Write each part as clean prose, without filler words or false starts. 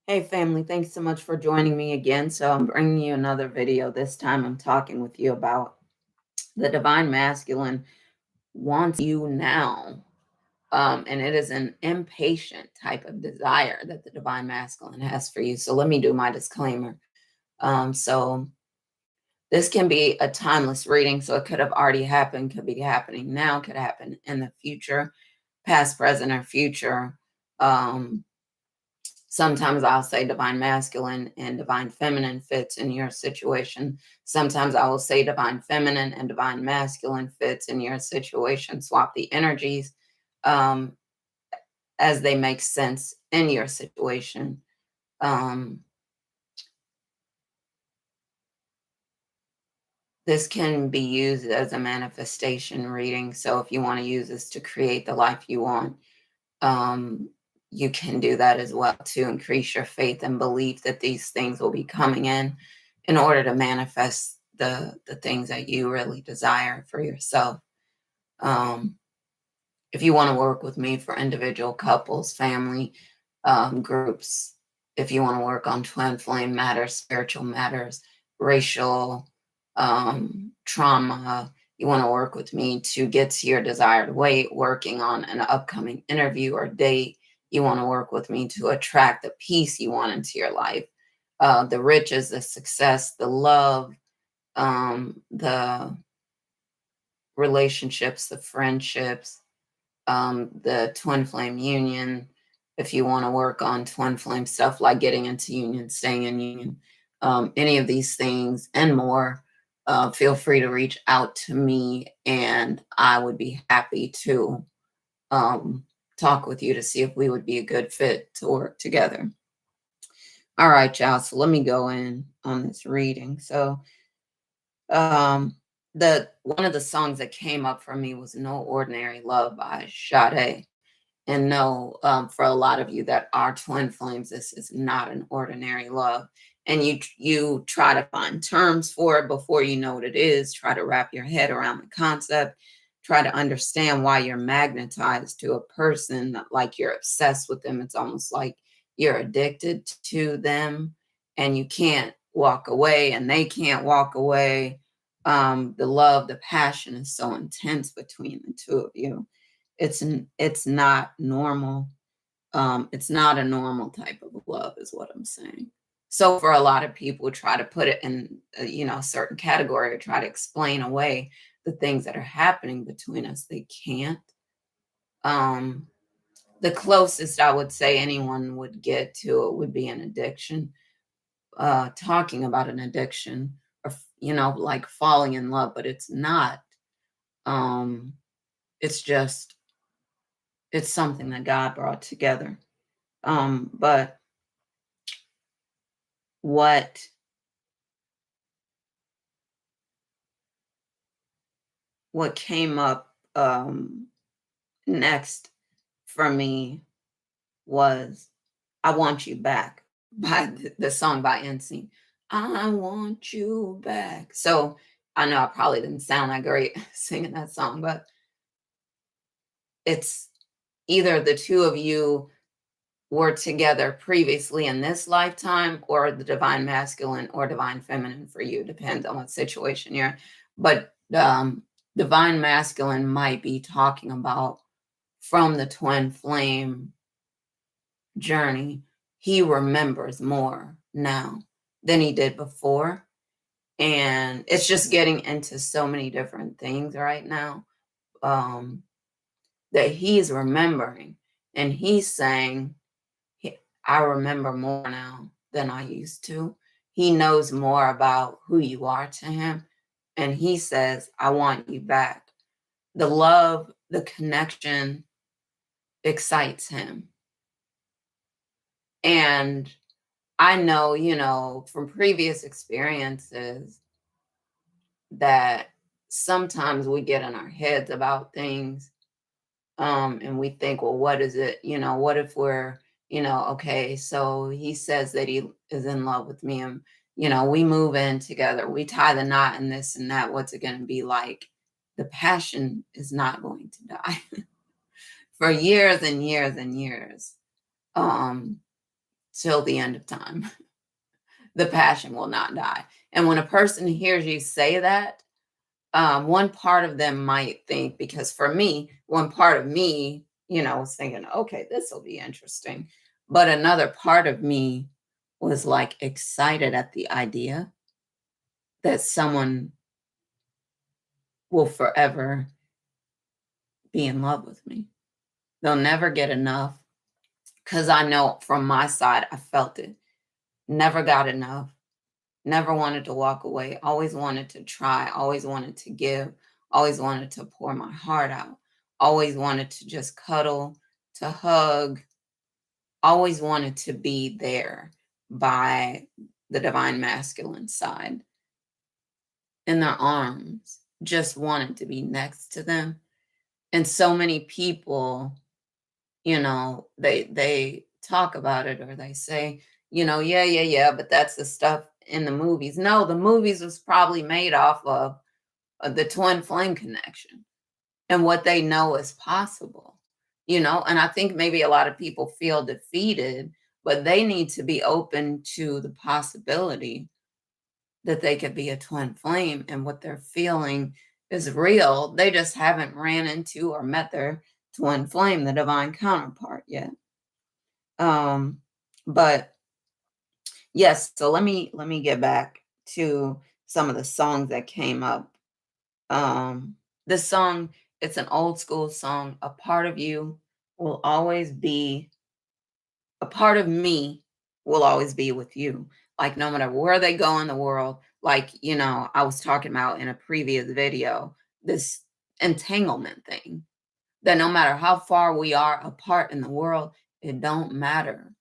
Hey family, thanks so much for joining me again. So I'm bringing you another video. This time I'm talking with you about the divine masculine wants you now. And it is an impatient type of desire that the divine masculine has for you. So let me do my disclaimer. So this can be a timeless reading. So it could have already happened, could be happening now, could happen in the future, past, present, or future. Um, Sometimes I'll say divine masculine and divine feminine fits in your situation. Sometimes I will say divine feminine and divine masculine fits in your situation. Swap the energies um, as they make sense in your situation. Um, this can be used as a manifestation reading. So if you want to use this to create the life you want, um, you can do that as well to increase your faith and belief that these things will be coming in order to manifest the things that you really desire for yourself. Um, if you want to work with me for individual couples, family, groups, if you want to work on twin flame matters, spiritual matters, racial trauma, you want to work with me to get to your desired weight, working on an upcoming interview or date, you want to work with me to attract the peace you want into your life, the riches, the success, the love, the relationships, the friendships, the twin flame union. If you want to work on twin flame stuff like getting into union, staying in union, any of these things and more, feel free to reach out to me and I would be happy to um, talk with you to see if we would be a good fit to work together. All right, y'all. So let me go in on this reading. So um, the one of the songs that came up for me was "No Ordinary Love" by Sade. And no, for a lot of you that are twin flames, this is not an ordinary love. And you try to find terms for it before you know what it is. Try to wrap your head around the concept. Try to understand why you're magnetized to a person, like you're obsessed with them. It's almost like you're addicted to them, and you can't walk away, and they can't walk away. The love, the passion is so intense between the two of you. It's not normal. It's not a normal type of love is what I'm saying. So for a lot of people try to put it in a certain category or try to explain away the things that are happening between us. They can't. Um, the closest I would say anyone would get to it would be an addiction. Talking about an addiction or like falling in love, but it's not. Um, it's just it's something that God brought together. But what what came up next for me was "I Want You Back" by the song by NSYNC. I want you back. So I know I probably didn't sound that great singing that song, but it's either the two of you were together previously in this lifetime or the divine masculine or divine feminine for you, depends on what situation you're in. But divine masculine might be talking about from the twin flame journey. He remembers more now than he did before. And it's just getting into so many different things right now, um, that he's remembering. And he's saying, I remember more now than I used to. He knows more about who you are to him. And he says, I want you back. The love, the connection excites him. And I know, from previous experiences that sometimes we get in our heads about things, and we think, well, what is it? What if we're, okay, so he says that he is in love with me and, we move in together, we tie the knot and this and that. What's it going to be like? The passion is not going to die for years and years and years. Um, till the end of time. The passion will not die. And when a person hears you say that, one part of them might think, because for me, one part of me, was thinking, okay, this will be interesting. But another part of me was like excited at the idea that someone will forever be in love with me. They'll never get enough, because I know from my side, I felt it. Never got enough. Never wanted to walk away. Always wanted to try. Always wanted to give. Always wanted to pour my heart out. Always wanted to just cuddle, to hug. Always wanted to be there by the divine masculine side, in their arms. Just wanted to be next to them. And so many people, they talk about it, or they say, yeah, but that's the stuff in the movies. No, the movies was probably made off of the twin flame connection and what they know is possible, and I think maybe a lot of people feel defeated, but they need to be open to the possibility that they could be a twin flame, and what they're feeling is real. They just haven't ran into or met their twin flame, the divine counterpart, yet. But yes, so let me get back to some of the songs that came up. This song, it's an old school song. A part of you will always be, a part of me will always be with you. Like, no matter where they go in the world, like, I was talking about in a previous video, this entanglement thing, that no matter how far we are apart in the world, it don't matter.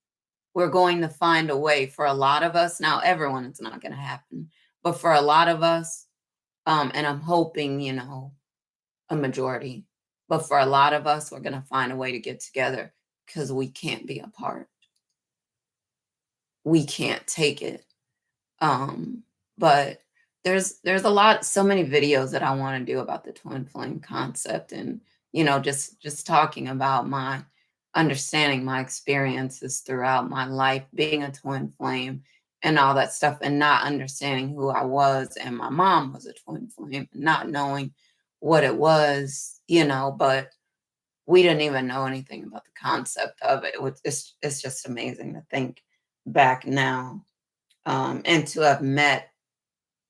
We're going to find a way. For a lot of us, now everyone, it's not going to happen, but for a lot of us, and I'm hoping, a majority, but for a lot of us, we're going to find a way to get together, because we can't be apart. We can't take it. But there's so many videos that I want to do about the twin flame concept, and just talking about my understanding, my experiences throughout my life being a twin flame and all that stuff, and not understanding who I was, and my mom was a twin flame, and not knowing what it was, but we didn't even know anything about the concept of it. It's just amazing to think back now, and to have met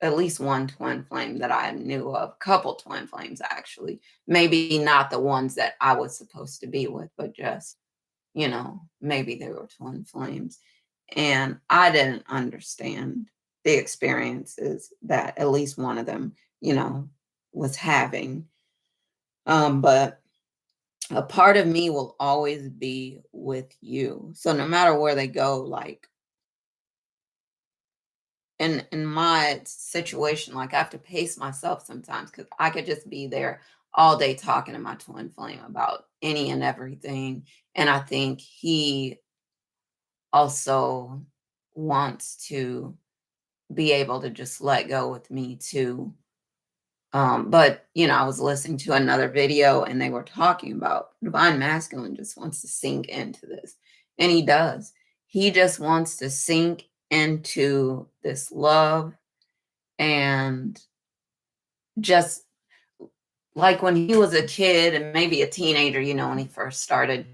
at least one twin flame that I knew of, couple twin flames actually. Maybe not the ones that I was supposed to be with, but just, maybe they were twin flames. And I didn't understand the experiences that at least one of them, was having. But a part of me will always be with you. So no matter where they go, like, in my situation, like, I have to pace myself sometimes, because I could just be there all day talking to my twin flame about any and everything. And I think he also wants to be able to just let go with me too. But I was listening to another video, and they were talking about divine masculine just wants to sink into this. And he does. He just wants to sink into this love, and just like when he was a kid and maybe a teenager, when he first started,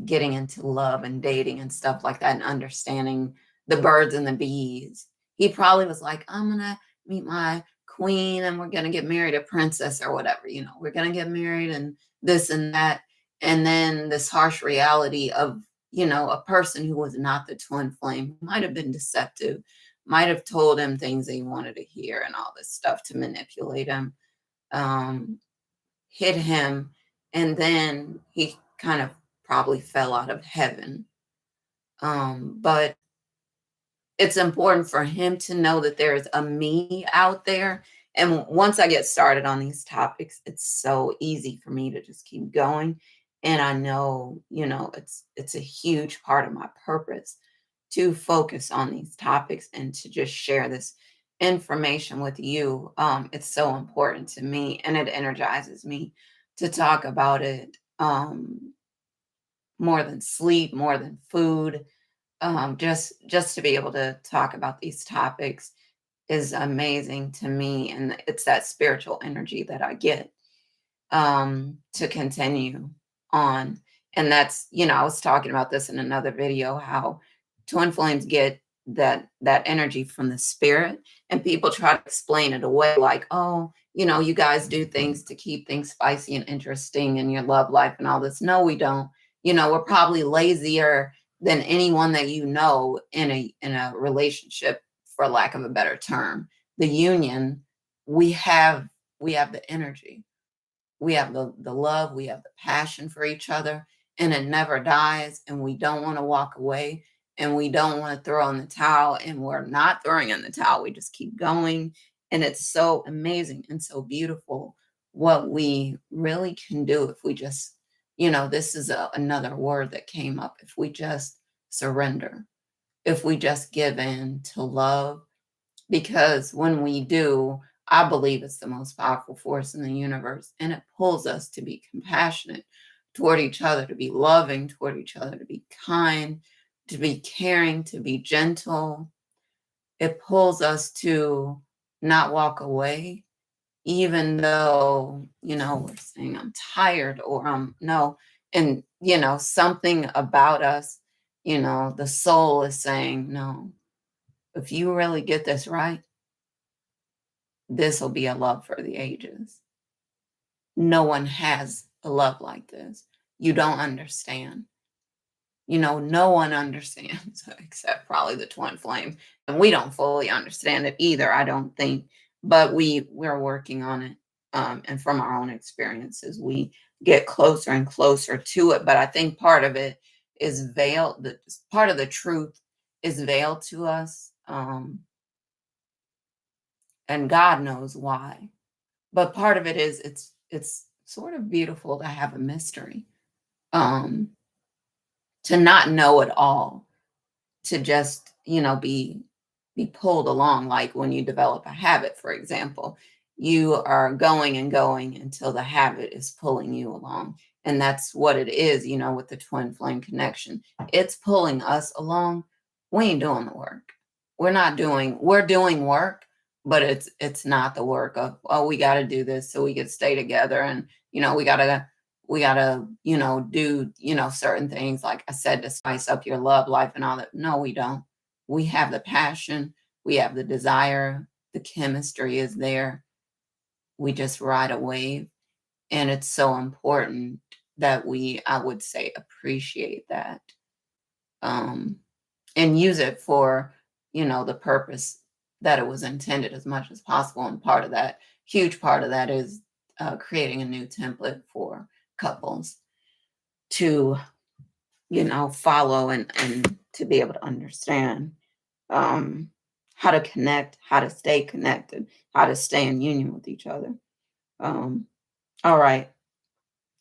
getting into love and dating and stuff like that, and understanding the birds and the bees, he probably was like, I'm going to meet my queen, and we're going to get married, a princess or whatever, we're going to get married and this and that. And then this harsh reality of, a person who was not the twin flame, might have been deceptive, might have told him things that he wanted to hear and all this stuff to manipulate him, hit him, and then he kind of probably fell out of heaven. But it's important for him to know that there is a me out there. And once I get started on these topics, it's so easy for me to just keep going. And I know, it's a huge part of my purpose to focus on these topics and to just share this information with you. It's so important to me, and it energizes me to talk about it, more than sleep, more than food. Just to be able to talk about these topics is amazing to me, and it's that spiritual energy that I get to continue on. And that's, I was talking about this in another video, how twin flames get that energy from the spirit, and people try to explain it away like, oh, you guys do things to keep things spicy and interesting in your love life and all this. No, we don't. We're probably lazier than anyone that in a relationship, for lack of a better term. The union, we have we have the energy, we have the love, we have the passion for each other, and it never dies. And we don't want to walk away, and we don't want to throw in the towel. And we're not throwing in the towel. We just keep going. And it's so amazing and so beautiful what we really can do if we just, this is another word that came up. If we just surrender, if we just give in to love, because when we do, I believe it's the most powerful force in the universe, and it pulls us to be compassionate toward each other, to be loving toward each other, to be kind, to be caring, to be gentle. It pulls us to not walk away, even though, we're saying I'm tired, or no. And, something about us, the soul is saying, no, if you really get this right, this will be a love for the ages. No one has a love like this. You don't understand. No one understands except probably the twin flame. And we don't fully understand it either, I don't think. But we're working on it. And from our own experiences, we get closer and closer to it. But I think part of it is veiled. Part of the truth is veiled to us. And God knows why. But part of it is it's sort of beautiful to have a mystery, um, to not know it all, to just, be pulled along. Like when you develop a habit, for example, you are going and going until the habit is pulling you along. And that's what it is, with the twin flame connection. It's pulling us along. We ain't doing the work. We're doing work, but it's not the work of, oh, we got to do this so we could stay together. And, we gotta, do, certain things, like I said, to spice up your love life and all that. No, we don't. We have the passion, we have the desire, the chemistry is there. We just ride a wave. And it's so important that I would say, appreciate that, um, and use it for, the purpose that it was intended as much as possible. And huge part of that is creating a new template for couples to, follow, and to be able to understand how to connect, how to stay connected, how to stay in union with each other. All right.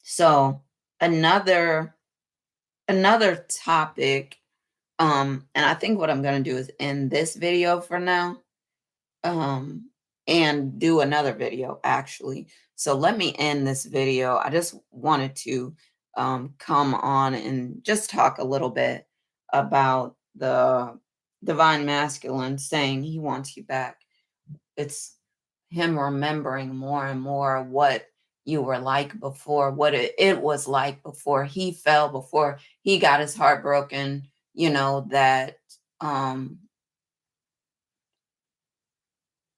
So another topic, and I think what I'm going to do is end this video for now, and do another video actually. So let me end this video. I just wanted to come on and just talk a little bit about the divine masculine saying he wants you back. It's him remembering more and more what you were like before, what it was like before he fell, before he got his heart broken, that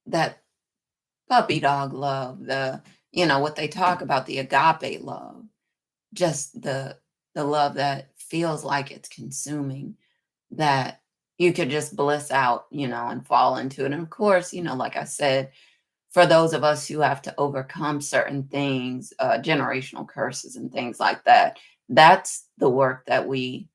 that puppy dog love, what they talk about, the agape love, just the love that feels like it's consuming, that you could just bliss out, and fall into it. And of course, like I said, for those of us who have to overcome certain things, generational curses and things like that, that's the work that we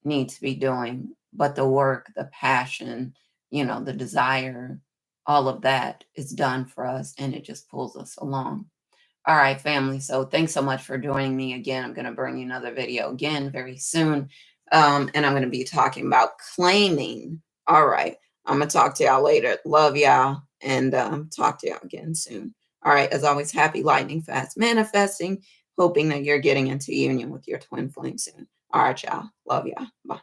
need to be doing. But the work, the passion, the desire, all of that is done for us, and it just pulls us along. All right, family. So thanks so much for joining me again. I'm going to bring you another video again very soon. And I'm going to be talking about claiming. All right. I'm going to talk to y'all later. Love y'all, and talk to y'all again soon. All right. As always, happy lightning fast manifesting, hoping that you're getting into union with your twin flame soon. All right, y'all. Love y'all. Bye.